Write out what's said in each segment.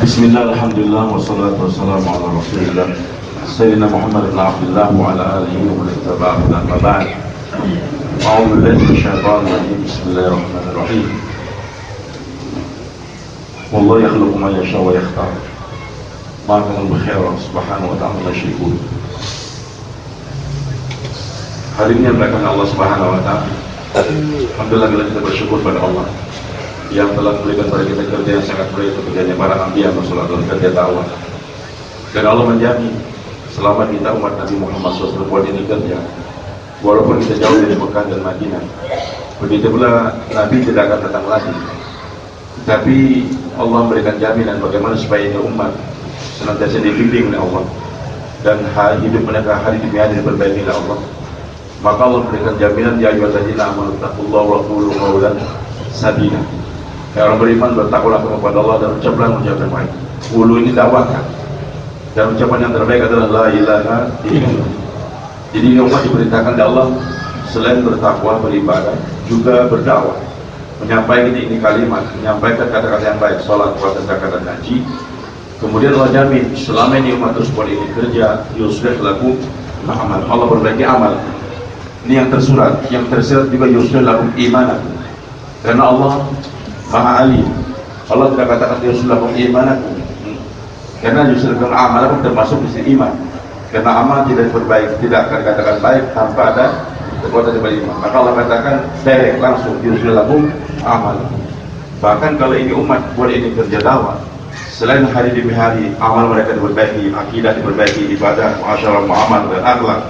Bismillah, alhamdulillah, wassalatu wassalamu ala rasulillah Sayyidina Muhammad ibn Abdullah wa ala alihi wa man ittaba'ahu amma ba'd. A'udzu billahi minasyaitonir rajim. Bismillahirrahmanirrahim. Wallahu yakhluqu ma yasha wa yakhtar. Ma kana bi-khair subhanahu wa ta'ala la yusyrikun. Hari ini berkat Allah Subhanahu wa ta'ala. Alhamdulillah kita bersyukur pada Allah yang telah memberikan pada kita kerja yang sangat baik, pekerjaannya para anbiya Rasulullah dalam kerja dakwah. Dan Allah menjamin selama kita umat Nabi Muhammad SAW buat ini kerja, walaupun kita jauh dari Mekah dan Madinah, begitu pula Nabi tidak akan datang lagi. Tapi Allah memberikan jaminan bagaimana supaya ini umat senantiasa dibimbing oleh Allah dan hidup mereka hari demi hari diperbaiki oleh Allah. Maka Allah memberikan jaminan, ya ayyuhalladzina amanu taqullaha wa qulu qawlan sadida. Ya orang beriman, bertakwalah kepada Allah dan ucaplah ucapan yang baik. Ulu ini dakwahkan, dan ucapan yang terbaik adalah la ilaha illallah. Jadi umat diperintahkan oleh Allah selain bertakwa, beribadah, juga berdakwah, menyampaikan ini kalimat, menyampaikan kata-kata yang baik, sholat, puasa, zakat, dan haji. Kemudian Allah jamin selama ini umat tersebut ini kerja, yuslih lakum amal, Allah perbaiki amal. Ini yang tersurat, yang tersirat juga yuslih lakum imanakum. Karena Allah Maha alim. Allah tidak katakan yuslih lakum imanakum. Karena yuslih lakum amalakum termasuk di iman. Karena amal tidak berbaik, tidak akan dikatakan baik tanpa ada kekuatan dari iman. Maka Allah katakan direct langsung yuslih lakum amal. Bahkan kalau ini umat buat ini kerja dakwah, selain hari demi hari amal mereka diperbaiki, akidah diperbaiki, ibadah, muasyarah, muamalah dan akhlak.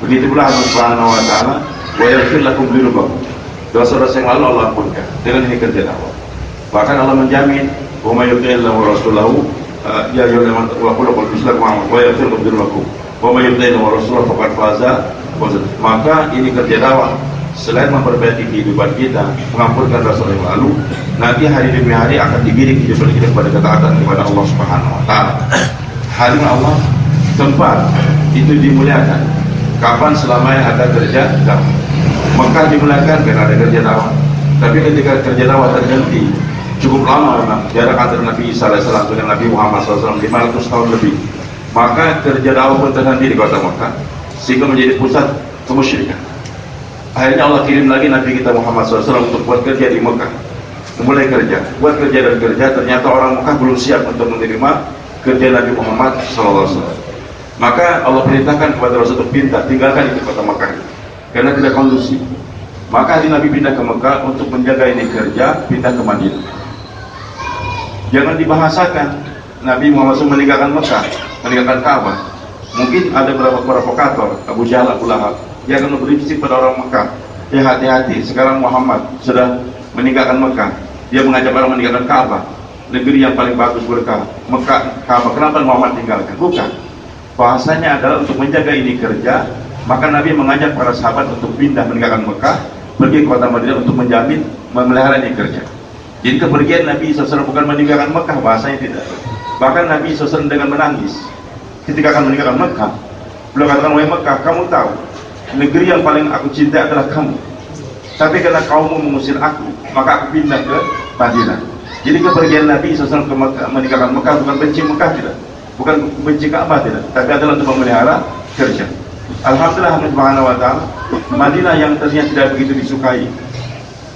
Begitu pula Allah Subhanahu wa ta'ala wa yaghfir lakum dzunubakum. Dosa-dosa yang lalu Allah ampunkan dengan ini kerja dakwah. Bahkan Allah menjamin wa may yuti'illahu wa rasulahu ya ayyuhallazina amanu wa qulu bislakum wa yaghfir lakum dzunubakum wa may yuti'illahu wa rasulahu faqad faza. Maka ini kerja dakwah selain memperbaiki kehidupan kita, mengampunkan dosa yang lalu, nanti hari demi hari akan dibidik kehidupan kita kepada ketaatan kepada Allah Subhanahu wa ta'ala. Hari Allah tempat itu dimuliakan. Kapan? Selama yang ada kerja dakwah. Mekah dimuliakan karena ada kerja dakwah. Tapi ketika kerja dakwah terhenti cukup lama, memang jarak antara Nabi Isa AS dengan Nabi Muhammad SAW 500 tahun lebih, maka kerja dakwah pun terhenti di kota Mekah sehingga menjadi pusat kemusyrikan. Akhirnya Allah kirim lagi Nabi kita Muhammad SAW untuk buat kerja di Mekah. Mulai kerja, buat kerja dan kerja. Ternyata orang Mekah belum siap untuk menerima kerja Nabi Muhammad SAW. Maka Allah perintahkan kepada Rasul untuk pindah, tinggalkan itu kota Mekah karena tidak kondusif. Maka hari Nabi pindah ke Mekah untuk menjaga ini kerja, pindah ke Madinah. Jangan dibahasakan Nabi Muhammad SAW meninggalkan Mekah, meninggalkan Ka'bah. Mungkin ada beberapa provokator, Abu Jahal, Abu Lahab, yang akan memberi bisik pada orang Mekah, ya hati-hati, sekarang Muhammad sudah meninggalkan Mekah, dia mengajak orang meninggalkan Ka'bah, negeri yang paling bagus berkah, Mekah, Ka'bah, kenapa Muhammad tinggalkan? Bukan. Bahasanya adalah untuk menjaga ini kerja. Maka Nabi mengajak para sahabat untuk pindah meninggalkan Mekah, pergi ke kota Madinah untuk menjamin memelihara ini kerja. Jadi kepergian Nabi SAW bukan meninggalkan Mekah, bahasanya tidak. Bahkan Nabi SAW dengan menangis ketika akan meninggalkan Mekah, beliau katakan, wahai Mekah, kamu tahu negeri yang paling aku cintai adalah kamu, tapi karena kaummu mengusir aku, maka aku pindah ke Madinah. Jadi kepergian Nabi SAW ke Mekah, meninggalkan Mekah bukan benci Mekah, tidak, bukan benci Ka'bah, tidak, tapi adalah untuk memelihara kerja. Alhamdulillah Subhanahu wa ta'ala, Madinah yang ternyata tidak begitu disukai,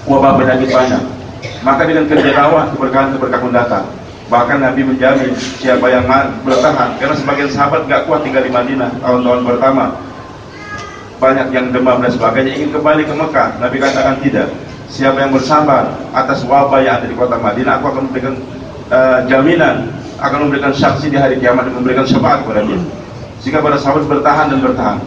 wabah penyakit banyak, maka dengan kerja dakwah keberkahan datang. Bahkan Nabi menjamin siapa yang bertahan, karena sebagian sahabat gak kuat tinggal di Madinah tahun-tahun pertama, banyak yang demam dan sebagainya, ingin kembali ke Mekah. Nabi katakan tidak, siapa yang bersabar atas wabah yang ada di kota Madinah, aku akan memberikan jaminan, akan memberikan saksi di hari kiamat dan memberikan syafaat kepada dia. Sehingga para sahabat bertahan dan bertahan.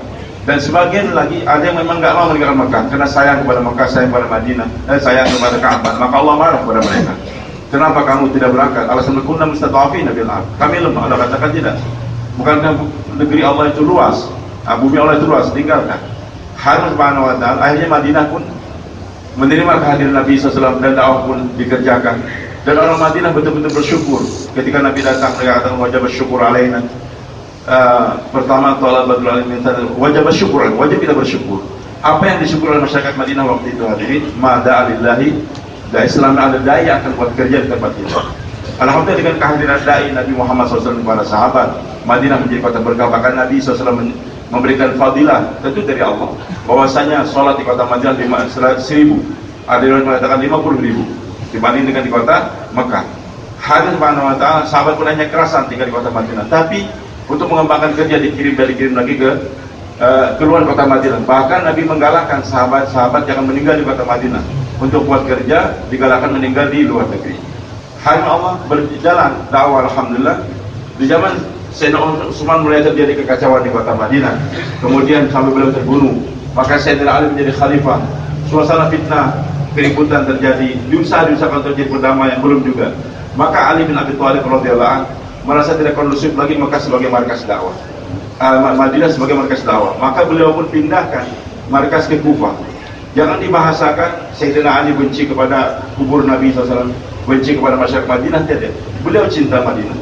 Dan sebagian lagi ada yang memang nggak mau meninggalkan Mekah karena sayang kepada Mekah, sayang kepada Madinah, sayang kepada Ka'bah. Maka Allah marah kepada mereka. Kenapa kamu tidak berangkat? Alasan kunna mustad'afin fil ardh. Kami lemah. Allah katakan tidak. Bukankah negeri Allah itu luas? Bumi Allah itu luas, tinggalkan. Harus Subhanahu wa ta'ala. Akhirnya Madinah pun menerima kehadiran Nabi SAW dan dakwah pun dikerjakan. Dan orang Madinah betul-betul bersyukur ketika Nabi datang. Mereka katakan wajib bersyukur alaina. Pertama talabatul ilmi, wajib bersyukur, wajib kita bersyukur. Apa yang disyukur oleh masyarakat Madinah waktu itu hadirin? Ma'da alillahi, da Islam ada daya akan buat kerja di tempat kita. Alhamdulillah dengan kehadiran dai Nabi Muhammad SAW kepada sahabat, Madinah menjadi kota berkah. Bahkan Nabi SAW memberikan fadilah tentu dari Allah, bahwasanya sholat di kota Madinah 1000, ada yang mengatakan 50.000 dibanding dengan di kota Mekah. Hadis Subhanahu wa ta'ala, sahabat pun hanya kerasan tinggal di kota Madinah, tapi untuk mengembangkan kerja dikirim lagi ke keluar kota Madinah. Bahkan Nabi menggalakkan sahabat-sahabat jangan meninggal di kota Madinah, untuk buat kerja digalakkan meninggal di luar negeri. Hari Allah berjalan dakwah, alhamdulillah. Di zaman Sayyidina Utsman mulai terjadi kekacauan di kota Madinah, kemudian sampai beliau terbunuh. Maka Sayyidina Ali menjadi khalifah. Suasana fitnah, keributan terjadi, diusahakan terjadi perdamaian, belum juga. Maka Ali bin Abi Thalib radhiyallahu anhu merasa tidak kondusif lagi Mekah sebagai markas dakwah, Madinah sebagai markas dakwah. Maka beliau pun pindahkan markas ke Kufah. Jangan dibahasakan Sayyidina Ali benci kepada kubur Nabi SAW, benci kepada masyarakat Madinah, tidak. Beliau cinta Madinah,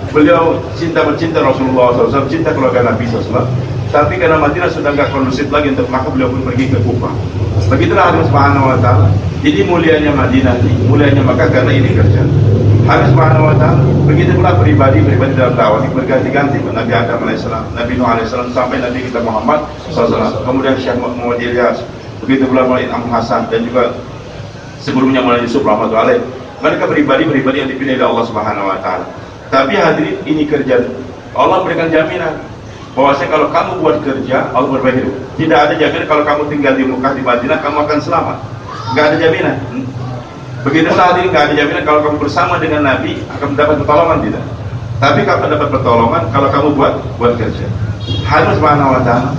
beliau mencinta Rasulullah SAW, cinta keluarga Nabi SAW. Tapi karena Madinah sudah nggak kondusif lagi, maka beliau pun pergi ke Kufah. Begitulah Allah Subhanahu wa ta'ala. Jadi mulianya Madinah, mulianya Makkah karena ini kerja. Allah Subhanahu wa ta'ala. Begitu pula pribadi dalam dakwah berganti-ganti, Nabi Adam AS, Nabi Nuh AS, sampai Nabi kita Muhammad SAW. Kemudian Syekh Muhammad Ilyas, begitu pula Maulid Am Hasan, dan juga sebelumnya Maulid Yusuf rahmatullahi alaih. Mereka pribadi yang dipilih oleh Allah Subhanahu wa ta'ala. Tapi hadirin, ini kerja. Allah berikan jaminan bahwasanya kalau kamu buat kerja, Allah berbagi. Tidak ada jaminan kalau kamu tinggal di Mekah, di Madinah, kamu akan selamat. Nggak ada jaminan. Begitulah hadirin, nggak ada jaminan kalau kamu bersama dengan Nabi akan mendapat pertolongan, tidak. Tapi kamu dapat pertolongan kalau kamu buat kerja. Allah Subhanahu wa ta'ala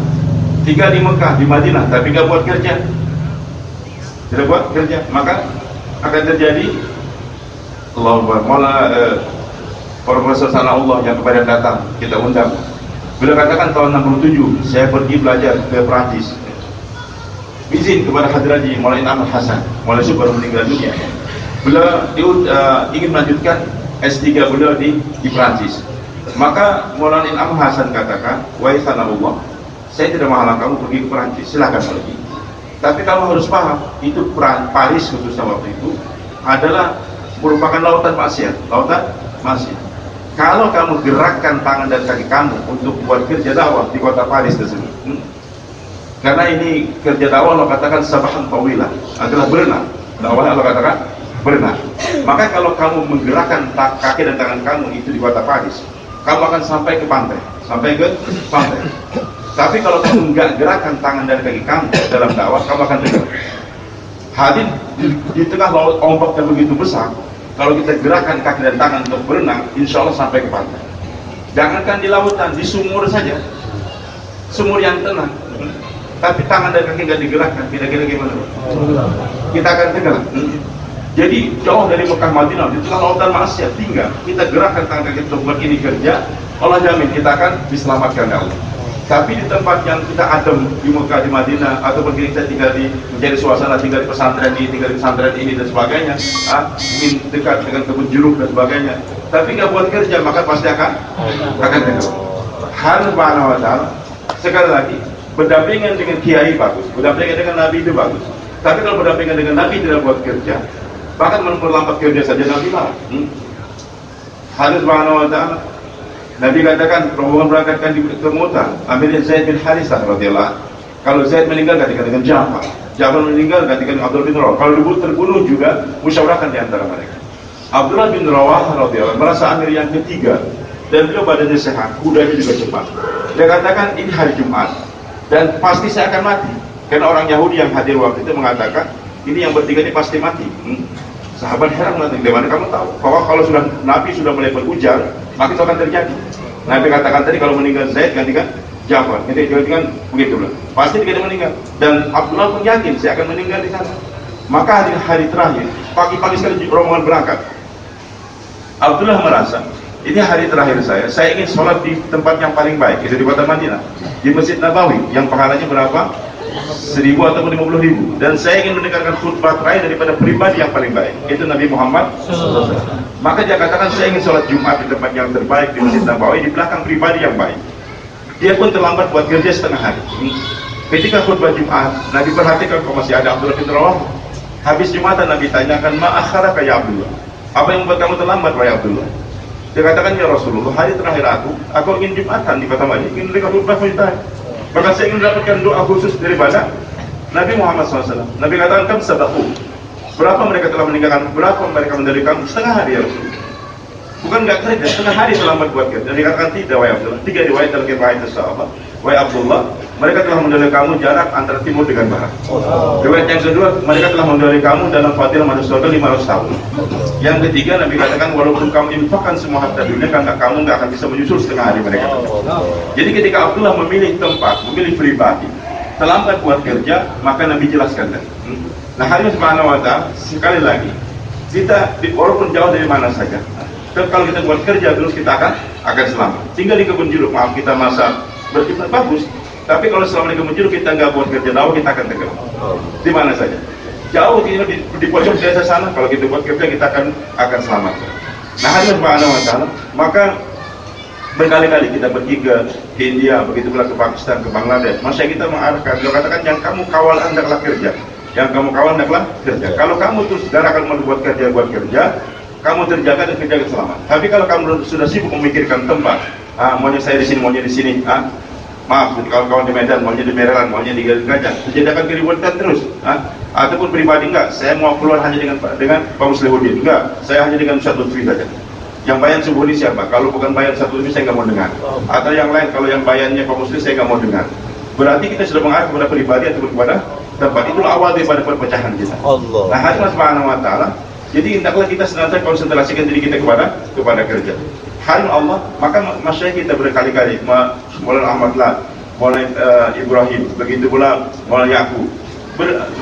tinggal di Mekah, di Madinah, tapi nggak buat kerja, tidak buat kerja, maka akan terjadi Profesor Sana'ullah yang kepada datang kita undang. Beliau katakan tahun 67 saya pergi belajar ke Perancis, izin kepada Hadraji Maulana Ahmad Hasan, Maulana Yusuf baru meninggal dunia. Beliau ingin melanjutkan S3 beliau di Perancis. Maka Maulana Ahmad Hasan katakan, wahai Sana'ullah, saya tidak menghalang kamu pergi ke Perancis, silakan pergi. Tapi kamu harus paham, itu Paris khususnya waktu itu adalah merupakan lautan maksiat, Kalau kamu gerakkan tangan dan kaki kamu untuk buat kerja dakwah di kota Paris tersebut, karena ini kerja dakwah Allah katakan sabahan tawilah, adalah berenang. Dakwahnya Allah katakan berenang. Maka kalau kamu menggerakkan kaki dan tangan kamu itu di kota Paris, kamu akan sampai ke pantai. Tapi kalau kamu enggak gerakkan tangan dan kaki kamu dalam dakwah, kamu akan tenggelam. Hadir di tengah laut ombak yang begitu besar, kalau kita gerakan kaki dan tangan untuk berenang, insya Allah sampai ke pantai. Jangankan di lautan, di sumur saja, sumur yang tenang, tapi tangan dan kaki nggak digerakkan, kira-kira gimana? Kita akan tenggelam. Jadi jauh dari Mekah Madinah, di tengah lautan maksiat, tinggal kita gerakkan tangan kaki untuk buat ini kerja, Allah jamin kita akan diselamatkan oleh Allah. Tapi di tempat yang kita adem di Mekah, di Madinah, ataupun kita tinggal di menjadi suasana, tinggal di pesantren ini dan sebagainya, ingin dekat dengan kebun jeruk dan sebagainya, tapi nggak buat kerja, maka pasti akan tenggelam. Harus Subhanahu wa ta'ala. Sekali lagi, berdampingan dengan kiai bagus, berdampingan dengan Nabi itu bagus. Tapi kalau berdampingan dengan Nabi tidak buat kerja, bahkan memperlambat kerja saja Nabi marah. Harus Subhanahu wa ta'ala. Nabi katakan rombongan berangkatkan ke Mu'tah, ambilin Zaid bin Harithah radhiyallahu anhu. Kalau Zaid meninggal gantikan dengan Ja'far, Ja'far meninggal gantikan Abdullah bin Rawah. Kalau terbunuh juga musyawarahkan di antara mereka. Abdullah bin Rawah radhiyallahu anhu merasa amir yang ketiga, dan beliau badannya sehat, kudanya juga cepat. Dia katakan ini hari Jumat dan pasti saya akan mati, karena orang Yahudi yang hadir waktu itu mengatakan ini yang bertiga ini pasti mati. Sahabat heran mengatakan, bagaimana kamu tahu bahwa kalau sudah Nabi sudah mulai berujar, maka itu akan terjadi. Nabi katakan tadi kalau meninggal Zaid gantikan Ja'far, gantikan begitulah. Pasti dia meninggal. Dan Abdullah pun yakin saya akan meninggal di sana. Maka hari terakhir, pagi-pagi sekali rombongan berangkat. Abdullah merasa ini hari terakhir saya ingin sholat di tempat yang paling baik, itu di kota Madinah, di Masjid Nabawi yang pahalanya berapa? 1.000 ataupun 50.000. Dan saya ingin mendengarkan khutbah terakhir daripada pribadi yang paling baik, itu Nabi Muhammad SAW. Maka dia katakan saya ingin sholat Jumat di tempat yang terbaik di Masjid Nabawi, di belakang pribadi yang baik. Dia pun terlambat buat kerja setengah hari. Ketika khutbah Jumat, Nabi perhatikan kok masih ada Abdullah bin Rawah. Habis Jumatan Nabi tanyakan, ma akharaka ya Abdullah, Apa yang membuat kamu terlambat, wahai Abdullah? Dia katakan, ya Rasulullah, hari terakhir aku ingin Jumatan di kota Madinah, ingin mereka khutbah Jumat. Maka saya ingin mendapatkan doa khusus daripada Nabi Muhammad SAW. Nabi katakan, kam sabaku. Berapa mereka telah meninggalkan? Berapa mereka mendahului kamu? Setengah hari, ya Rasulullah. Bukan nggak kerja, setengah hari terlambat buat kerja. Dan dikatakan tidak, wahai Abdullah. 3 riwayat dalam riwayat sahabat. Wahai Abdullah, mereka telah mendahului kamu jarak antara timur dengan barat. Riwayat yang kedua, mereka telah mendahului kamu dalam fadilah masuk surga 500 tahun. Yang ketiga, Nabi katakan, walaupun kamu infakkan semua harta dunia, kamu nggak akan bisa menyusul setengah hari mereka. Jadi ketika Abdullah memilih tempat, memilih pribadi, terlambat buat kerja, maka Nabi jelaskan. Nah, hari Subhanahu wa Ta'ala, sekali lagi, kita walaupun jauh dari mana saja, kalau kita buat kerja terus kita akan selamat. Tinggal di kebun jeruk, maaf kita masa berkiblat bagus, tapi kalau selama di kebun jeruk kita nggak buat kerja dakwah, kita akan tenggelam. Di mana saja, jauh kita di pojok desa sana, kalau kita buat kerja kita akan selamat. Nah, hari Subhanahu wa Ta'ala, maka berkali-kali kita pergi ke India, begitu pula ke Pakistan, ke Bangladesh. Masa kita mengarahkan, beliau katakan, yang kamu kawal hendaklah kerja, yang kamu kawal hendaklah kerja. Kalau kamu terus darahkan buat kerja, kamu terjaga dan terjaga selamat. Tapi kalau kamu sudah sibuk memikirkan tempat, maunya saya di sini, maunya di sini, maaf, kawan-kawan di Medan, maunya di Maryland, maunya di Gajah, terjadikan keributan terus, ataupun pribadi enggak, saya mau keluar hanya dengan Pak Muslihuddin, enggak, saya hanya dengan Ustaz Lutfi saja. Yang bayan subuh ini siapa? Kalau bukan bayan satu ini saya nggak mau dengar. Atau yang lain, kalau yang bayannya Pak Muslim saya nggak mau dengar. Berarti kita sudah mengarah kepada pribadi atau kepada tempat. Itulah awal daripada perpecahan kita. Allah. Nah, hari Subhanahu wa Ta'ala. Jadi hendaklah kita senantiasa konsentrasikan diri kita kepada kerja. Hari Allah, maka masyarakat kita berkali-kali, Maulana Ahmad Lat, Maulana Ibrahim, begitu pula Maulana Yaqub,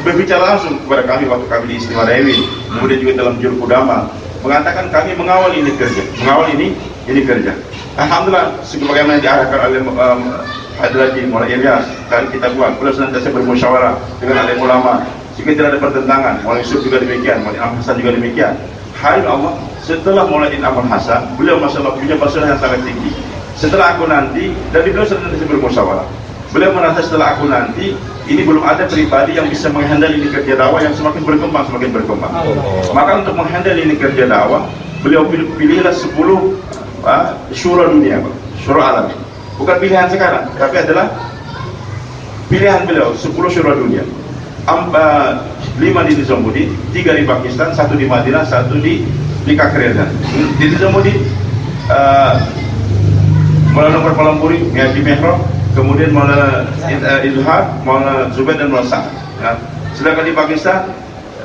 berbicara langsung kepada kami waktu kami di Istimewa Rewi, kemudian juga dalam Juru Kudama, mengatakan kami mengawal ini kerja. Alhamdulillah, sebagaimana diarahkan oleh Hadrati Maulana Ilyas, dan kita buat, beliau senantiasa bermusyawarah dengan alim ulama. Jika tidak ada pertentangan, Maulana Yusuf juga demikian, Maulana Ahmad Hasan juga demikian. Hai Allah, setelah Maulana Ahmad Hasan, beliau masalah punya masalah yang sangat tinggi. Setelah aku nanti, dan beliau senantiasa bermusyawarah. Beliau merasa setelah aku nanti, ini belum ada pribadi yang bisa menghandle ini kerja dakwah yang semakin berkembang. Maka untuk menghandle ini kerja dakwah, beliau pilihlah 10 syura dunia, syura alam. Bukan pilihan sekarang, tapi adalah pilihan beliau 10 syura dunia. 5 di Nizamuddin, 3 di Pakistan, 1 di Madinah, 1 di Kakrezan. Di Nizamuddin, Maulana Nomor Palampuri, Miyaji Mehro, kemudian Maulana Izhar, Maulana Zubair dan Maulana Sa'ad. Sedangkan di Pakistan,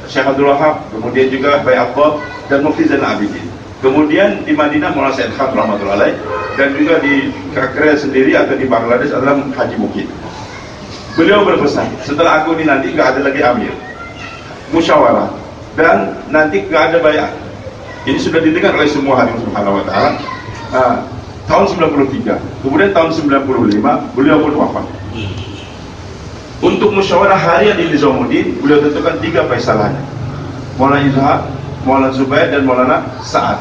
Syekh Abdul Wahab, kemudian juga Bayi Abbab dan Mufti Zainal Abidin. Kemudian di Madinah Maulana Said Khan rahmatullahi alaih, dan juga di Kakrez sendiri atau di Bangladesh adalah Haji Mukid. Beliau berpesan, setelah aku ini nanti nggak ada lagi amir, musyawarah, dan nanti nggak ada bayat. Ini sudah didengar oleh semua hakim Subhanahu wa Ta'ala. Tahun 93, kemudian tahun 95 beliau pun wafat. Untuk musyawarah harian di Nizamuddin, beliau tentukan 3 faisalannya, Maulana Izhar, Maulana Zubair dan Maulana Sa'ad.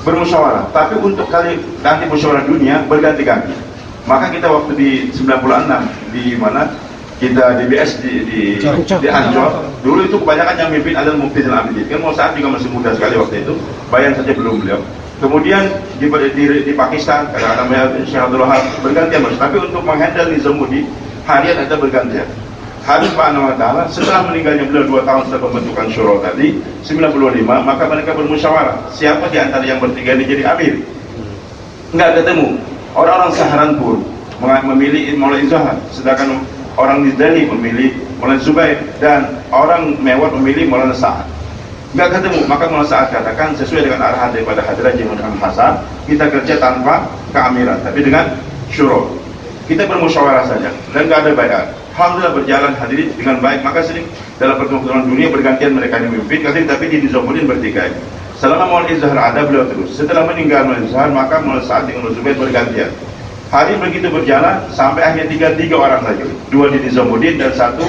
Bermusyawarah, tapi untuk nanti musyawarah dunia berganti-ganti. Maka kita waktu di 96 di mana kita DBS di Ancol, dulu itu kebanyakan yang mimpin adalah Mufti Zainal Abidin. Kan mau saat juga masih muda sekali waktu itu, bayan saja belum beliau. Kemudian di Pakistan, kadang-kadang Syekh Abdul Wahab bergantian mas. Tapi untuk menghandle Nizamuddin, harian ada bergantian. Hari Subhanahu wa Ta'ala, setelah meninggalnya beliau 2 tahun setelah pembentukan syuro tadi, 95, maka mereka bermusyawarah. Siapa di antara yang bertiga ini jadi amir? Enggak ketemu. Orang-orang Saharanpur memilih Maulana Izhar, sedangkan orang Nizdali memilih Maulana Zubair, dan orang Mewat memilih Maulana Sa'ad. Enggak ketemu, maka Maulana Sa'ad katakan sesuai dengan arahan daripada Hadrat Maulana Hasan, kita kerja tanpa keamiran, tapi dengan syuro. Kita bermusyawarah saja dan enggak ada bayat. Alhamdulillah berjalan hadirin dengan baik. Maka sering dalam pertemuan dunia bergantian mereka yang memimpin, tapi di Nizamuddin bertikai. Selama Maulana Izhar ada, beliau terus. Setelah meninggal Maulana Izhar, maka Maulana Sa'ad dengan Maulana Zubair bergantian. Hari begitu berjalan sampai akhirnya tinggal 3 orang saja, 2 di Nizamuddin dan 1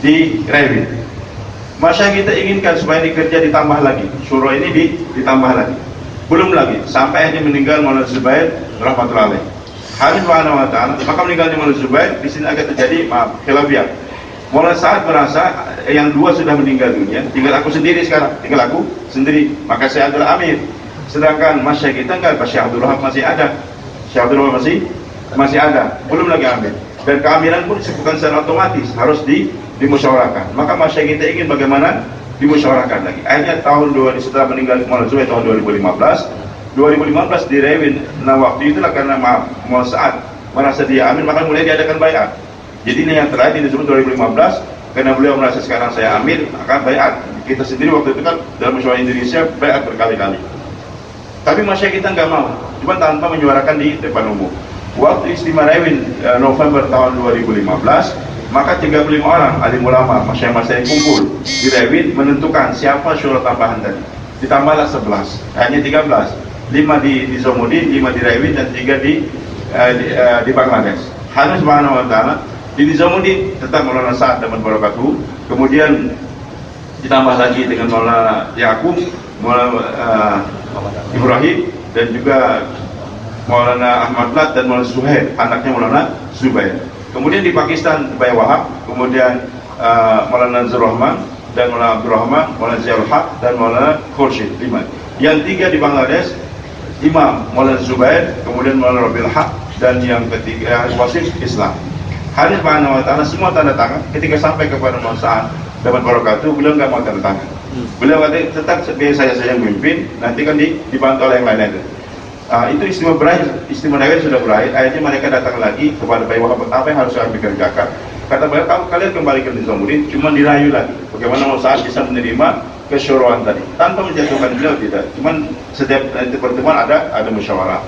di Rewi. Masa kita inginkan supaya dikerja ditambah lagi, syuro ini ditambah lagi, belum lagi, sampai akhirnya meninggal Maulana Zubair rahmatullahi alaih. Hari Subhanahu wa Ta'ala, maka meninggalnya Maulana Zubair, di sini agak terjadi khilafiyah. Maulana Sa'ad merasa yang dua sudah meninggal dunia, tinggal aku sendiri sekarang, tinggal aku sendiri, maka saya adalah amir. Sedangkan masyayikh kita enggak, Syekh Abdul Wahab masih ada, Syekh Abdul Wahab masih ada, belum lagi amir. Dan keamiran pun bukan secara otomatis, harus dimusyawarahkan. Maka masyayikh kita ingin bagaimana dimusyawarahkan lagi. Akhirnya tahun 2000 setelah meninggal Maulana Zubair tahun 2015 direwin. Nah waktu itulah karena Maulana Sa'ad merasa dia amir, maka mulai diadakan bayat. Jadi ini yang terakhir disebut 2015, karena beliau merasa sekarang saya amir, maka bayat. Kita sendiri waktu itu kan dalam musyawarah Indonesia bayat berkali-kali. Tapi masyarakat kita nggak mau, cuma tanpa menyuarakan di depan umum. Waktu istimewa Rewin November tahun 2015, maka 35 orang alim ulama masyarakat kumpul di Rewin menentukan siapa syura tambahan tadi. Ditambahlah 11, hanya 13, 5 di Zomudin, 5 di Rewin, dan 3 di Bangladesh. Hanya subhanahu wa ta'ala di Nizamuddin tetap Maulana Sa'ad dan Barakatuh, kemudian ditambah lagi dengan Maulana Yaqub, Maulana Ibrahim, dan juga Maulana Ahmad Lat dan Maulana Zuhair, anaknya Maulana Zubair. Kemudian di Pakistan Bayi Wahab, kemudian Maulana Zurrahman dan Maulana Abdurrahman, Maulana Ziaul Haq dan Maulana Khursyid, 5. Yang 3 di Bangladesh, Imam Maulana Zubair, kemudian Maulana Rabil Haq, dan yang ketiga Wasif Islam. Hari subhanahu wa ta'ala semua tanda tangan. Ketika sampai kepada Maulana Sa'ad dapat Barakatuh, beliau nggak mau tanda tangan. Beliau kata tetap biar saya yang memimpin, nanti kan dibantu oleh yang lain-lain. Itu istimewa Rewin sudah berakhir. Akhirnya mereka datang lagi kepada Bayi Wahab, apa yang harus kami kerjakan. Kata beliau, kalian kembali ke Nizamuddin, cuma dirayu lagi bagaimana Maulana Sa'ad bisa menerima kesyuruhan tadi tanpa menjatuhkan beliau, tidak. Cuman setiap pertemuan ada musyawarah.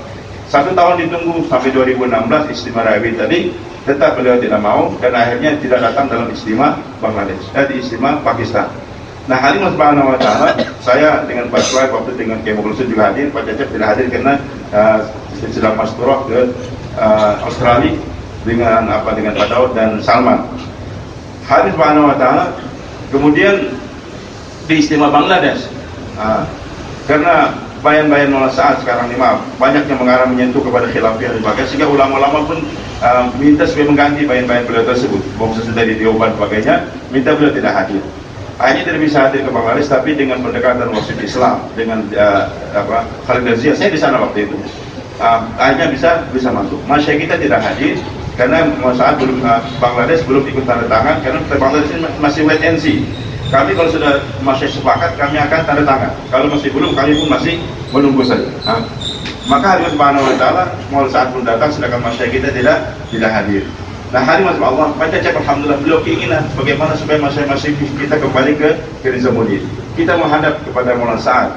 1 tahun ditunggu sampai 2016 istimewa Rewin tadi, tetap beliau tidak mau, dan akhirnya tidak datang dalam istimewa Bangladesh, di istimewa Pakistan. Nah, hari ini subhanahu wa ta'ala, saya dengan Pak Suhaib waktu dengan Kiai Mukhlisin juga hadir, Pak Cecep tidak hadir karena sedang masturah ke Australia dengan Pak Daud dan Salman. Hari subhanahu wa ta'ala, kemudian di istimewa Bangladesh, karena bayan-bayan Maulana Sa'ad sekarang ini banyak yang mengarah menyentuh kepada khilafiyah dan sebagainya, sehingga ulama-ulama pun minta supaya mengganti bayan-bayan beliau tersebut. Bangsa sudah di Deoban sebagainya, minta beliau tidak hadir. Akhirnya tidak bisa hadir ke Bangladesh, tapi dengan pendekatan Wasif Islam dengan Khalid Razia, saya di sana waktu itu, akhirnya bisa masuk. Masyarakat kita tidak hadir karena saat Bangladesh belum ikut tanda tangan, karena Bangladesh ini masih wait and see. Kami kalau sudah masih sepakat, kami akan tanda tangan. Kalau masih belum, kami pun masih menunggu saja. Maka hari subhanahu wa ta'ala, Maulana Sa'ad pun datang, sedangkan masyarakat kita tidak hadir. Nah, hari Masya Allah, Baca Cep alhamdulillah beliau keinginan bagaimana supaya masyarakat kita kembali ke Nizamuddin. Kita menghadap kepada Maulana Sa'ad.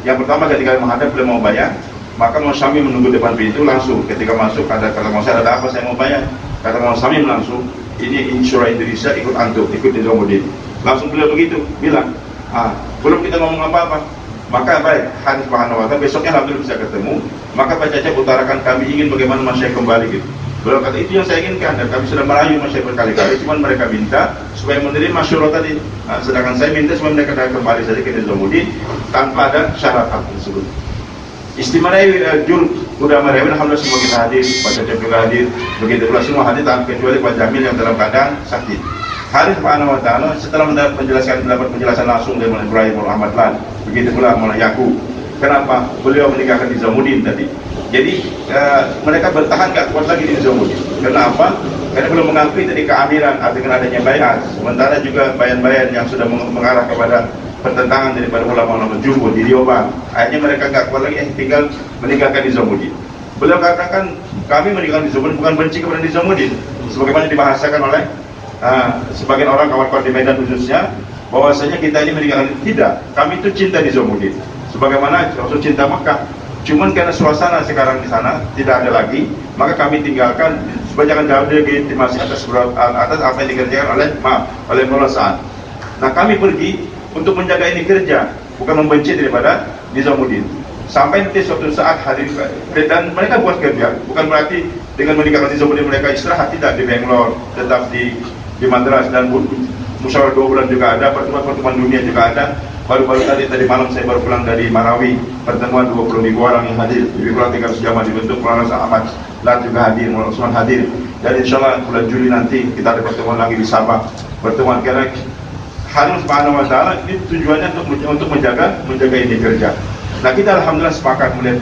Yang pertama ketika menghadap, beliau mau bayar, maka Maulana Sami menunggu depan pintu langsung. Ketika masuk, kata Maulana Sa'ad, ada apa saya mau bayar? Kata Maulana Sami langsung, ini Insyura Indonesia ikut antum, ikut Nizamuddin. Langsung beliau begitu bilang, belum kita ngomong apa-apa. Maka baik, hari subhanahu wa ta'ala, besoknya alhamdulillah bisa ketemu. Maka Pak Cecep utarakan, kami ingin bagaimana masyarakat kembali gitu. Beliau kata itu yang saya inginkan, dan kami sudah merayu masyarakat berkali-kali, cuman mereka minta supaya menerima syurat tadi. Sedangkan saya minta supaya mereka kembali saja ke Nizamuddin tanpa ada syarat tersebut. Istimewa Jul udah merewin, alhamdulillah semua kita hadir, Pak Cecep juga hadir, begitu pula semua hadir, kecuali Pak Jamil yang dalam keadaan sakit. Hari subhanahu wa ta'ala setelah mendapat penjelasan langsung dari Maulana Ibrahim Muhammad Lan, begitu pula Maulana Yaqub. Kenapa? Beliau meninggalkan Nizamuddin tadi. Jadi mereka bertahan gak kuat lagi di Nizamuddin. Kenapa? Karena belum mengakui tadi keamiran dengan adanya bayat. Sementara juga bayan-bayan yang sudah mengarah kepada pertentangan daripada ulama-ulama jumhur di Deoban. Akhirnya mereka gak kuat lagi, tinggal meninggalkan Nizamuddin. Beliau katakan, kami meninggalkan Nizamuddin bukan benci kepada Nizamuddin, sebagaimana dibahasakan oleh sebagian orang kawan-kawan di Medan khususnya, bahwasanya kita ini meninggalkan. Tidak, kami itu cinta Nizamuddin sebagaimana Rasul cinta Makkah. Cuman karena suasana sekarang di sana tidak ada lagi, maka kami tinggalkan supaya jangan jauh lagi masih atas apa yang dikerjakan oleh Maulana Sa'ad. Nah, kami pergi untuk menjaga ini kerja, bukan membenci daripada Nizamuddin. Sampai nanti suatu saat hadir, dan mereka buat kerja, bukan berarti dengan meninggalkan Nizamuddin mereka istirahat, tidak. Di Bangalore, tetap di Madras, dan musyawarah 2 bulan juga ada, pertemuan dunia juga ada. Baru-baru tadi malam saya baru pulang dari Marawi, pertemuan 20.000 orang yang hadir, lebih kurang 300 jamaah dibentuk. Maulana Ahmad Lat juga hadir, Maulana Usman hadir, dan insya Allah bulan Juli nanti kita ada pertemuan lagi di Sabah pertemuan, karena Harim Subhanahu wa Ta'ala ini tujuannya untuk menjaga ini kerja. Nah, kita alhamdulillah sepakat melihat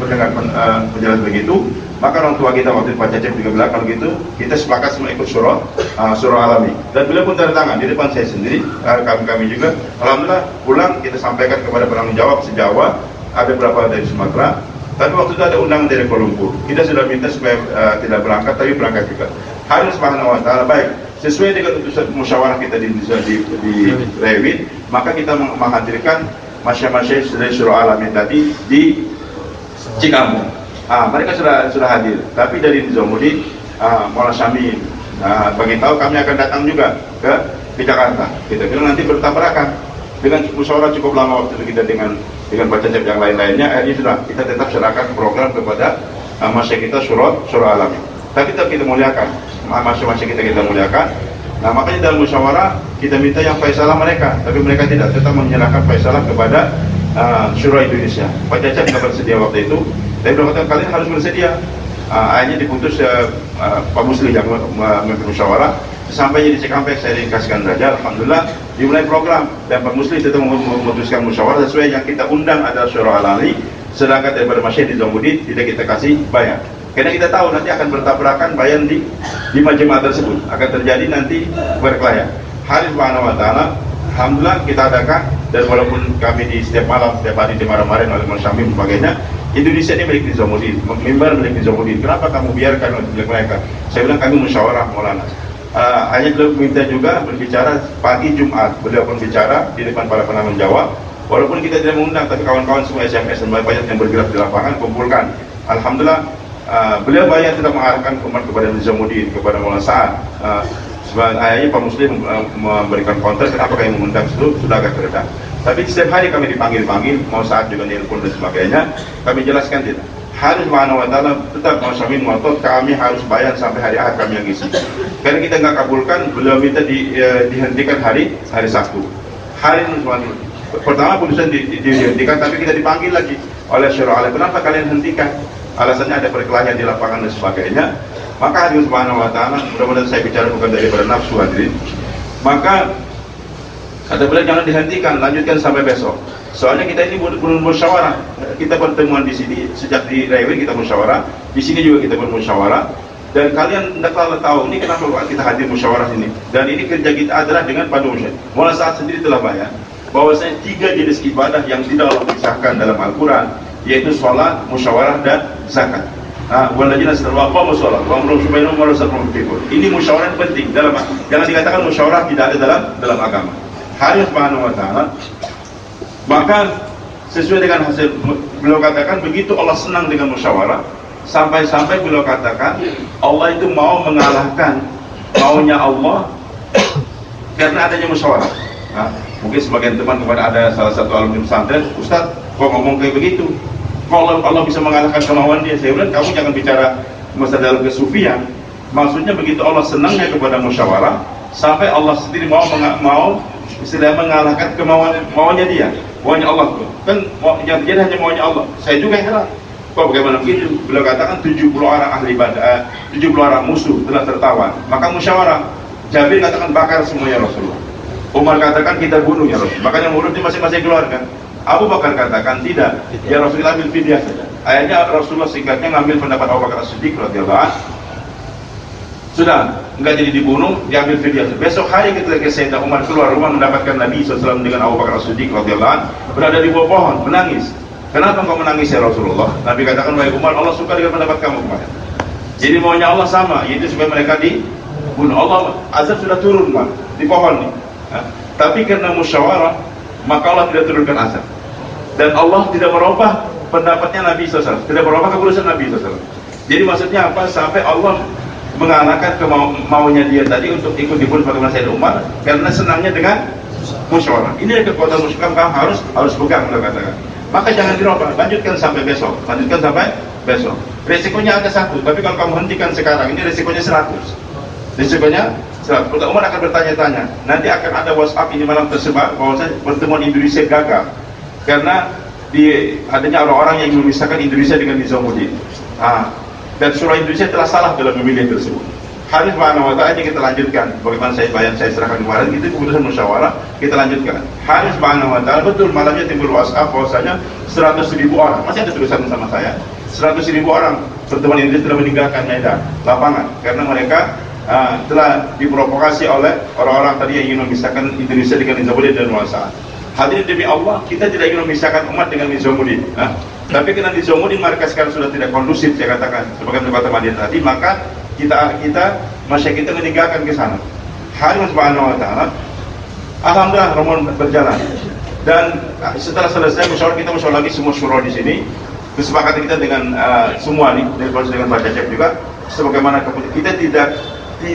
penjelasan begitu. Maka orang tua kita waktu Pak Cecep juga bilang, kalau gitu kita sepakat semua ikut surah alami. Dan beliau pun tanda tangan di depan saya sendiri, kami juga alhamdulillah pulang kita sampaikan kepada penanggung jawab se-Jawa, ada beberapa dari Sumatera. Tapi waktu itu ada undangan dari Kuala Lumpur. Kita sudah minta supaya tidak berangkat, tapi berangkat juga. Harim Subhanahu wa Ta'ala, baik, sesuai dengan utusan musyawarah kita di Rewin, maka kita menghadirkan masyarakat dari surah alamin tadi di Cikampek. Mereka sudah hadir, tapi dari Nizamuddin, Maulana Syami bagi tahu kami akan datang juga ke Jakarta. Kita bilang nanti bertabrakan dengan musyawarah cukup lama waktu itu kita dengan Pak Cecep yang lain-lainnya. Akhirnya sudah kita tetap serahkan program kepada masyarakat kita surah alamin. Tapi tetap kita muliakan, masyarakat kita muliakan. Nah, makanya dalam musyawarah kita minta yang faisalah mereka, tapi mereka tidak, tetap menyerahkan faisalah kepada Syura Indonesia. Pak Cecep tidak bersedia waktu itu, tapi berkata kalian harus bersedia. Akhirnya diputus Pak Musli yang memimpin musyawarah. Sampai di Cikampek saya dikasihkan saja, alhamdulillah dimulai program, dan Pak Musli tetap memutuskan musyawarah sesuai yang kita undang adalah Syura Alami, sedangkan daripada masyarakat Nizamuddin tidak kita kasih bayar. Karena kita tahu nanti akan bertabrakan bayan di majma tersebut, akan terjadi nanti berkelahian. Harim Subhanahu wa Ta'ala, alhamdulillah kita adakan, dan walaupun kami di setiap malam, setiap hari dimarahin oleh Maulana Syami dan sebagainya, Indonesia ini milik Nizamuddin, mimbar milik Nizamuddin. Kenapa kamu biarkan milik mereka? Saya bilang kami musyawarah Maulana. Hanya beliau minta juga berbicara pagi Jumat, beliau pun bicara di depan para penanggung jawab. Walaupun kita tidak mengundang, tapi kawan-kawan semua SMS dan banyak yang bergerak di lapangan kumpulkan. Alhamdulillah. Beliau banyak tidak mengarahkan kepada Nizamuddin, kepada Maulana Sa'ad. Akhirnya Pak Muslim memberikan konteks, kenapa kami mengundang itu sudah agak terdedah. Tapi setiap hari kami dipanggil, mau saat juga nelpon dan sebagainya, kami jelaskan tidak. Harim Subhanahu wa Ta'ala tetap Maulana Syami ngotot kami harus bayar sampai hari Ahad kami yang isi. Karena kita nggak kabulkan, beliau minta dihentikan hari Sabtu. Harim pertama putusan dihentikan, tapi kita dipanggil lagi oleh Syura Alam. Kenapa kalian hentikan? Alasannya ada perkelahian di lapangan dan sebagainya. Maka Harim Subhanahu wa Ta'ala, mudah-mudahan saya bicara bukan daripada nafsu hadirin, maka kata beliau jangan dihentikan, lanjutkan sampai besok. Soalnya kita ini belum musyawarah, kita pertemuan di sini sejak di Rewin kita musyawarah, di sini juga kita bermusyawarah, dan kalian tidak tahu ini kenapa kita hadir musyawarah ini. Dan ini kerja kita adalah dengan panusian. Maulana Sa'ad sendiri telah bayar bahwasanya 3 jenis ibadah yang tidak Allah pisahkan dalam Al-Quran, yaitu sholat, musyawarah, dan zakat. Waladzina setelah apa musyawarah, ini musyawarah yang penting dalam, jangan dikatakan musyawarah tidak ada dalam agama. Harim Subhanahu wa Ta'ala, maka sesuai dengan hasil beliau katakan, begitu Allah senang dengan musyawarah, sampai-sampai beliau katakan Allah itu mau mengalahkan maunya Allah karena adanya musyawarah. Mungkin sebagian teman kepada ada salah satu alumni pesantren, Ustaz kok ngomong kayak begitu? Kalau Allah bisa mengalahkan kemauan dia, saya bilang kamu jangan bicara masalah dalam kesufian. Maksudnya begitu Allah senangnya kepada musyawarah, sampai Allah sendiri mau istilahnya mengalahkan maunya dia, maunya Allah. Kan yang terjadi hanya maunya Allah. Saya juga heran, kok bagaimana begitu? Beliau katakan 70 orang ahli ibadah, 70 orang musuh telah tertawan. Maka musyawarah, Jabir katakan bakar semuanya Rasulullah. Umar katakan kita bunuh ya Rasul. Makanya mulutnya masing-masing keluarkan. Abu Bakar katakan tidak, ya Rasulullah ambil fidyah saja. Akhirnya Rasulullah singkatnya ngambil pendapat Abu Bakar As-Siddiq radhiyallahu anhu. Sudah, enggak jadi dibunuh, diambil fidyah. Besok hari ketika Sayyidina Umar keluar rumah mendapatkan Nabi SAW dengan Abu Bakar As-Siddiq radhiyallahu anhu berada di bawah pohon, menangis. Kenapa engkau menangis ya Rasulullah? Nabi katakan, wahai Umar, Allah suka dengan pendapat kamu kemarin. Jadi maunya Allah sama, yaitu supaya mereka dibunuh. Allah azab sudah turun di pohon nih. Tapi karena musyawarah, maka Allah tidak turunkan azab. Dan Allah tidak merubah pendapatnya Nabi SAW, tidak merubah keputusan Nabi SAW. Jadi maksudnya apa? Sampai Allah mengalahkan maunya dia tadi untuk ikut dibunuh bagaimana Sayyidina Umar, karena senangnya dengan musyawarah. Ini kekuatan musyawarah harus pegang, beliau katakan. Maka jangan dirubah, lanjutkan sampai besok. Resikonya ada 1, tapi kalau kamu hentikan sekarang, ini resikonya 100. Resikonya Umar akan bertanya-tanya, nanti akan ada WhatsApp ini malam tersebar bahwa pertemuan Indonesia gagal karena adanya orang-orang yang memisahkan Indonesia dengan Nizamuddin. Dan surah Indonesia telah salah dalam memilih tersebut. Hadis subhanahu wa ta'ala kita lanjutkan. Bagaimana saya serahkan kemarin, itu keputusan musyawarah, kita lanjutkan. Hadis subhanahu wa ta'ala, betul malamnya timbul WhatsApp bahwasanya 100.000 orang, masih ada tulisan sama saya, 100.000 orang pertemuan Indonesia telah meninggalkan medan lapangan karena mereka telah diprovokasi oleh orang-orang tadi yang ingin memisahkan Indonesia dengan Nizamuddin dan Nusa. Hadirin demi Allah, kita tidak ingin memisahkan umat dengan Nizamuddin. Tapi karena Nizamuddin markas sekarang sudah tidak kondusif, saya katakan sebagai kata Madinah tadi, maka kita masyarakat kita meninggalkan ke sana. Hari subhanahu wa ta'ala, alhamdulillah Ramadan berjalan. Dan setelah selesai musyawarah, kita musyawarah lagi semua syura di sini. Kesepakatan kita dengan semua nih, dengan Pak Cecep juga, sebagaimana kita tidak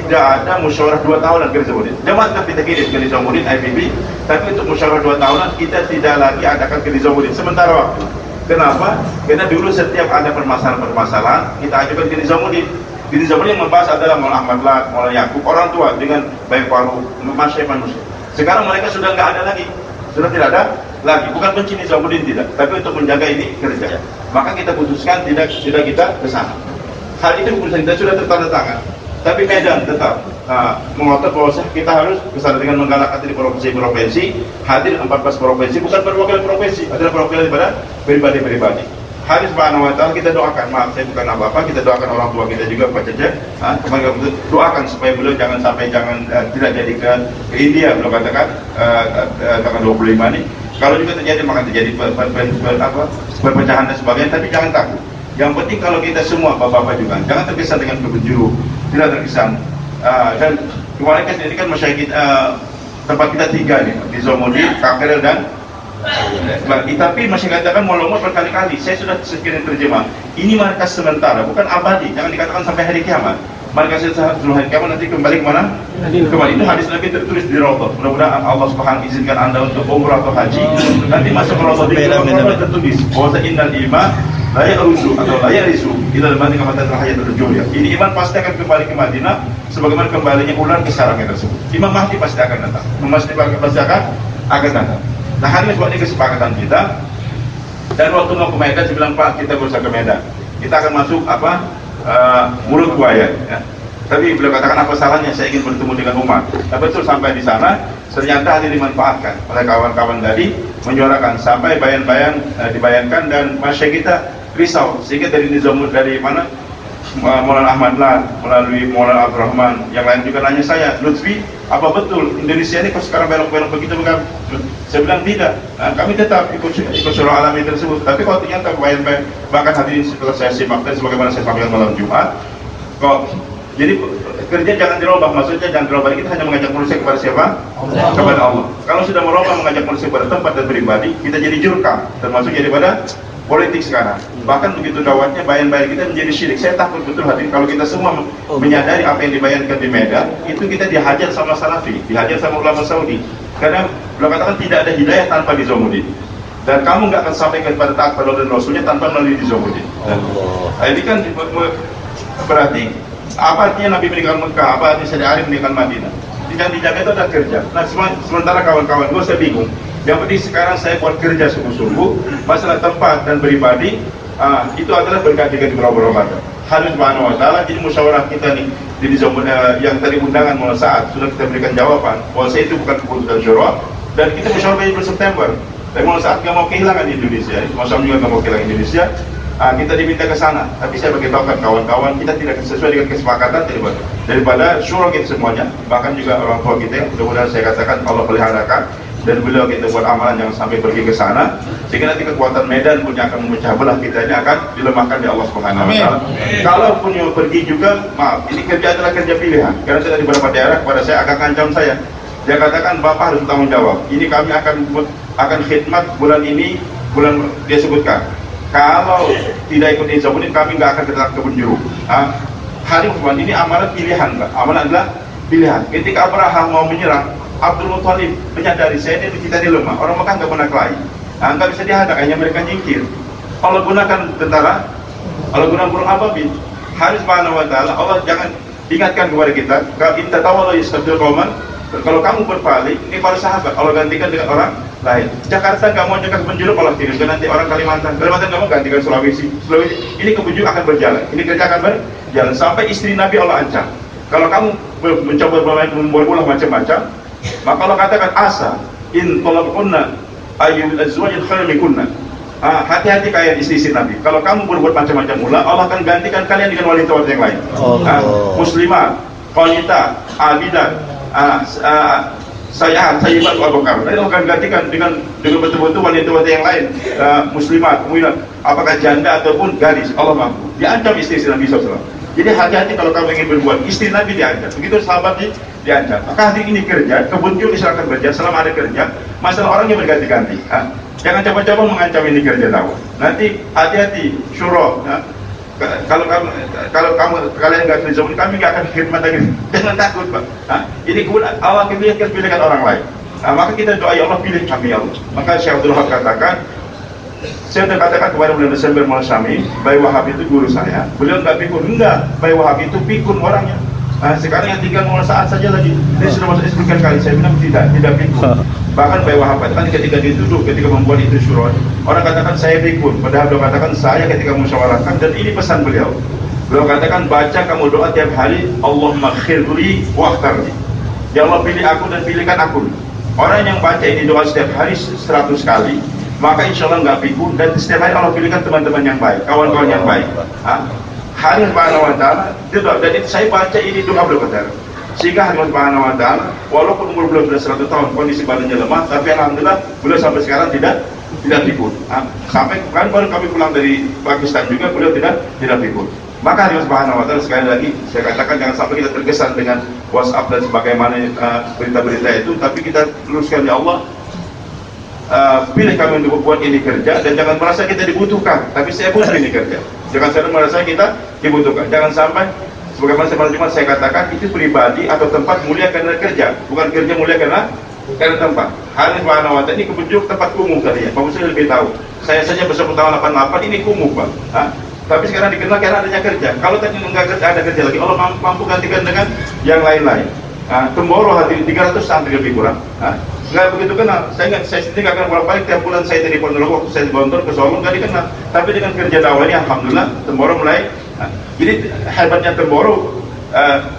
ada musyawarah 2 tahunan ke Nizamuddin. Jamaah tetap kita kirim ke Nizamuddin IPB, tapi untuk musyawarah 2 tahunan kita tidak lagi adakan ke Nizamuddin sementara waktu. Kenapa? Karena dulu setiap ada permasalahan kita ajukan ke Nizamuddin. Di Nizamuddin yang membahas adalah Maulana Ahmad Lat, Maulana Yakub, orang tua dengan baik Faruq, masyayikh manusia. Sekarang mereka sudah nggak ada lagi, sudah tidak ada lagi. Bukan benci Nizamuddin tidak, tapi untuk menjaga ini kerja. Maka kita putuskan tidak kita ke sana. Hal itu keputusan kita sudah tertanda tangan. Tapi Medan tetap mengotot bahwa kita harus kesana dengan menggalakkan di provinsi, hadir 14 provinsi, bukan perwakilan provinsi, adalah perwakilan daripada pribadi-pribadi. Hari subhanahu wa ta'ala kita doakan, maaf saya bukan apa-apa, kita doakan orang tua kita juga Pak Cecep, kemarin kita doakan supaya beliau jangan tidak jadi ke India, beliau katakan tanggal 25 ini. Kalau juga terjadi maka terjadi perpecahan dan sebagainya, tapi jangan takut. Yang penting kalau kita semua bapak-bapak juga jangan terkesan dengan kebenjuru, tidak terkesan. Dan kemarin kan ini kan masyarakat tempat kita 3 nih, di Nizamuddin, Kakerel dan tapi masih katakan molomot berkali-kali. Saya sudah sekian terjemah. Ini markas sementara, bukan abadi. Jangan dikatakan sampai hari kiamat. Markas sebelum hari kiamat nanti kembali ke mana? Kembali. Itu hadis Nabi tertulis di Raudhah. Mudah-mudahan Allah Subhanahu izinkan Anda untuk umrah atau haji. Nanti masuk Raudhah di Raudhah tertulis bahwa innal iman la yarusu atau la yarisu ila al-madinah kama hayatul rujul. Ini iman pasti akan kembali ke Madinah sebagaimana kembalinya ular ke sarangnya tersebut. Imam Mahdi pasti akan datang. Pasti akan datang. Nah hari ini kesepakatan kita. Dan waktu mau ke Medan saya bilang Pak kita berusaha ke Medan, kita akan masuk mulut buaya ya. Tapi beliau katakan apa salahnya saya ingin bertemu dengan umat. Nah betul sampai di sana ternyata hadir dimanfaatkan oleh kawan-kawan tadi, menyuarakan sampai bayan-bayan dibayangkan dan masyarakat kita risau sehingga dari Nizamuddin dari mana Maulana Ahmad Lat melalui Maulana Abdurrahman yang lain juga nanya saya, Lutfi apa betul Indonesia ini kok sekarang belok-belok begitu bukan? Saya bilang tidak. Nah, kami tetap ikut surah alami tersebut. Tapi kalau ternyata bayan-bayan bahkan hadirin setelah saya simak dan sebagaimana saya sampaikan malam Jumat, kok jadi kerja jangan dirubah, maksudnya jangan dirubah. Kita hanya mengajak manusia kepada siapa? Kepada Allah. Kalau sudah merubah mengajak manusia kepada tempat dan pribadi, kita jadi jurkam, termasuk jadi pada politik sekarang. Bahkan begitu dawatnya bayan-bayan kita menjadi syirik. Saya takut betul hadirin kalau kita semua menyadari apa yang dibayankan di Medan, itu kita dihajar sama Salafi, dihajar sama ulama Saudi. Karena beliau katakan tidak ada hidayah tanpa Nizamuddin. Dan kamu nggak akan sampai kepada taat pada Allah dan Rasulnya tanpa melalui Nizamuddin. Nah, ini kan berarti apa artinya Nabi meninggalkan Mekah, apa artinya Sayyidina Ali meninggalkan Madinah. Yang dijaga itu ada kerja. Nah sementara kawan-kawan gue saya bingung. Yang penting sekarang saya buat kerja sungguh-sungguh. Masalah tempat dan pribadi itu adalah berganti di beberapa Hadis subhanahu wa ta'ala. Jadi musyawarah kita nih di Nizamuddin yang tadi undangan mulai saat sudah kita berikan jawaban bahwa saya itu bukan keputusan syura dan kita musyawarah di September. Tapi mulai saat nggak mau kehilangan Indonesia, masyarakat juga nggak mau kehilangan Indonesia. Kita diminta ke sana, tapi saya beritahukan kawan-kawan kita tidak sesuai dengan kesepakatan daripada syura kita semuanya, bahkan juga orang tua kita. Mudah-mudahan saya katakan Allah peliharakan dan beliau kita buat amalan jangan sampai pergi ke sana sehingga nanti kekuatan Medan punya akan memecah belah kita ini akan dilemahkan di Allah Subhanahu wa ta'ala. Kalaupun yang pergi juga, maaf, ini kerja adalah kerja pilihan. Karena saya di beberapa daerah kepada saya agak ngancam saya. Dia katakan Bapak harus bertanggung jawab. Ini kami akan khidmat bulan ini, bulan dia sebutkan. Kalau tidak ikut Nizamuddin kami nggak akan ke kebun jeruk. Hari ini amalan pilihan, Pak. Amalan adalah pilihan. Ketika Abraham mau menyerang, Abdul Muthalib menyadari saya ini kita ini lemah. Orang Mekah nggak pernah kelahi, nggak bisa dihadang, hanya mereka nyingkir. Allah gunakan tentara, Allah gunakan burung ababil. Hari subhanahu wa ta'ala, Allah jangan ingatkan kepada kita. Kalau kita tahu Allah yastabdil qauman, kalau kamu berpaling, ini para sahabat, Allah gantikan dengan orang lain. Jakarta nggak mau jaga penjuru, Allah kirimkan nanti orang Kalimantan nggak mau gantikan Sulawesi. Ini kebujuk akan berjalan, ini kerja akan berjalan sampai istri Nabi Allah ancam. Kalau kamu mencoba membuat macam-macam, maka Allah katakan asa in talaqunna ayyul azwajil khairu minkunna. Hati-hati kalian istri-istri Nabi. Kalau kamu berbuat macam-macam pula, Allah akan gantikan kalian dengan wanita-wanita yang lain. Muslimat, qanitah, abidat, sayyibat wa abkar. Allah akan gantikan dengan betul-betul wanita-wanita yang lain, muslimat, mukminat, apakah janda ataupun gadis. Allah mampu. Diancam istri-istri Nabi SAW. Jadi hati-hati kalau kamu ingin berbuat, istri Nabi diancam. Begitu sahabat diancam. Maka hari ini kerja, kebun juga silakan kerja. Selama ada kerja, masalah orangnya berganti-ganti. Jangan coba-coba mengancam ini kerja dakwah. Nanti hati-hati, syuro. Kalau kalian nggak kerja, kami nggak akan khidmat lagi. Jangan takut, Pak. Ini kemudian Allah pilihkan orang lain. Maka kita doa ya Allah pilih kami ya Allah. Maka Syekh Abdul Wahab katakan, saya sudah katakan kepada bulan Desember Malasami, Bayi Wahab itu guru saya. Beliau nggak pikun, enggak. Bayi Wahab itu pikun orangnya. Sekarang yang tinggal mau saat saja lagi. Dia sudah masuk sebulan kali. Saya bilang tidak pikun. Bahkan Bayi Wahab kan ketika dituduh, ketika membuat itu syuron, orang katakan saya pikun. Padahal beliau katakan saya ketika musyawarahkan, dan ini pesan beliau. Beliau katakan baca kamu doa tiap hari, Allahumma khirli wahtarli. Ya Allah pilih aku dan pilihkan aku. Orang yang baca ini doa setiap hari 100 kali, maka insya Allah nggak pikun, dan setiap hari Allah pilihkan teman-teman yang baik, kawan-kawan yang baik. Hari Subhanahu wa ta'ala, dan itu saya baca ini doa beliau katakan. Sehingga hari Subhanahu wa ta'ala, walaupun umur beliau sudah 100 tahun, kondisi badannya lemah, tapi alhamdulillah beliau sampai sekarang tidak pikun. Sampai kan baru kami pulang dari Pakistan juga beliau tidak pikun. Maka hari Subhanahu wa ta'ala, sekali lagi saya katakan jangan sampai kita terkesan dengan WhatsApp dan sebagaimana berita-berita itu, tapi kita luruskan ya Allah. Pilih kami untuk buat ini kerja, dan jangan merasa kita dibutuhkan, tapi saya butuh ini kerja. Jangan sampai merasa kita dibutuhkan. Jangan sampai sebagaimana saya katakan itu pribadi atau tempat mulia karena kerja, bukan kerja mulia karena tempat. Hari Subhanahu wa ta'ala ini kebetulan tempat kumuh tadinya. Pak Musa lebih tahu. Saya saja besok tahun 88 ini kumuh, Pak. Tapi sekarang dikenal karena adanya kerja. Kalau tadi nggak ada kerja lagi, Allah mampu gantikan dengan yang lain-lain. Temboro hati 300 santri lebih kurang. Nggak begitu kenal. Saya sendiri nggak akan bolak-balik tiap bulan saya dari Ponorogo waktu saya di Gontor ke Solo nggak dikenal. Tapi dengan kerja dakwah ini alhamdulillah Temboro mulai. Jadi hebatnya Temboro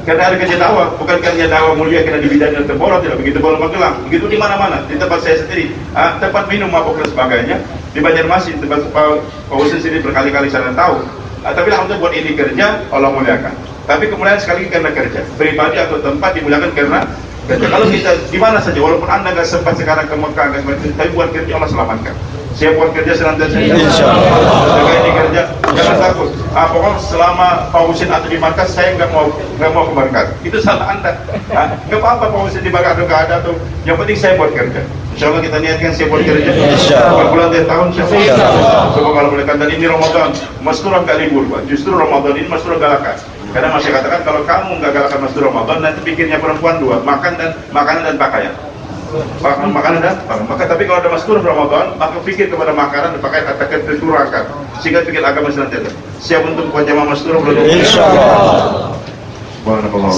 karena ada kerja dakwah, bukan kerja dakwah mulia karena di bidangnya Temboro, tidak begitu Bola Magelang. Begitu di mana-mana, di tempat saya sendiri, tempat minum mabuk dan sebagainya. Di Banjarmasin tempat Pak Husin sendiri berkali-kali saya tahu. Tapi alhamdulillah buat ini kerja Allah muliakan. Tapi kemudian sekali karena kerja pribadi atau tempat dimuliakan karena kerja. Kalau kita di mana saja, walaupun anda nggak sempat sekarang ke Mekah, tapi buat kerja Allah selamatkan. Siap buat kerja senantiasa. Jaga ini kerja, jangan takut. Pokoknya selama Pak Husin atau di markas saya nggak mau ke markas. Itu salah anda. Nggak apa-apa Pak Husin di markas atau nggak ada tuh. Yang penting saya buat kerja. Insya Allah kita niatkan siap buat kerja. Bulan dan tahun insya Allah. Coba kalau boleh dan ini Ramadan, masturah nggak libur Pak. Justru Ramadan ini masturah galakan. Karena masih katakan kalau kamu nggak galakan masturah Ramadan, nanti pikirnya perempuan dua, makanan dan pakaian. Makanan dan pakaian. Maka tapi kalau ada masturah Ramadan, maka pikir kepada makanan dan pakaian katakan terkurangkan. Sehingga pikir agama senantiasa. Siap untuk buat jamaah masturah belum? Insya Allah. Subhanallah.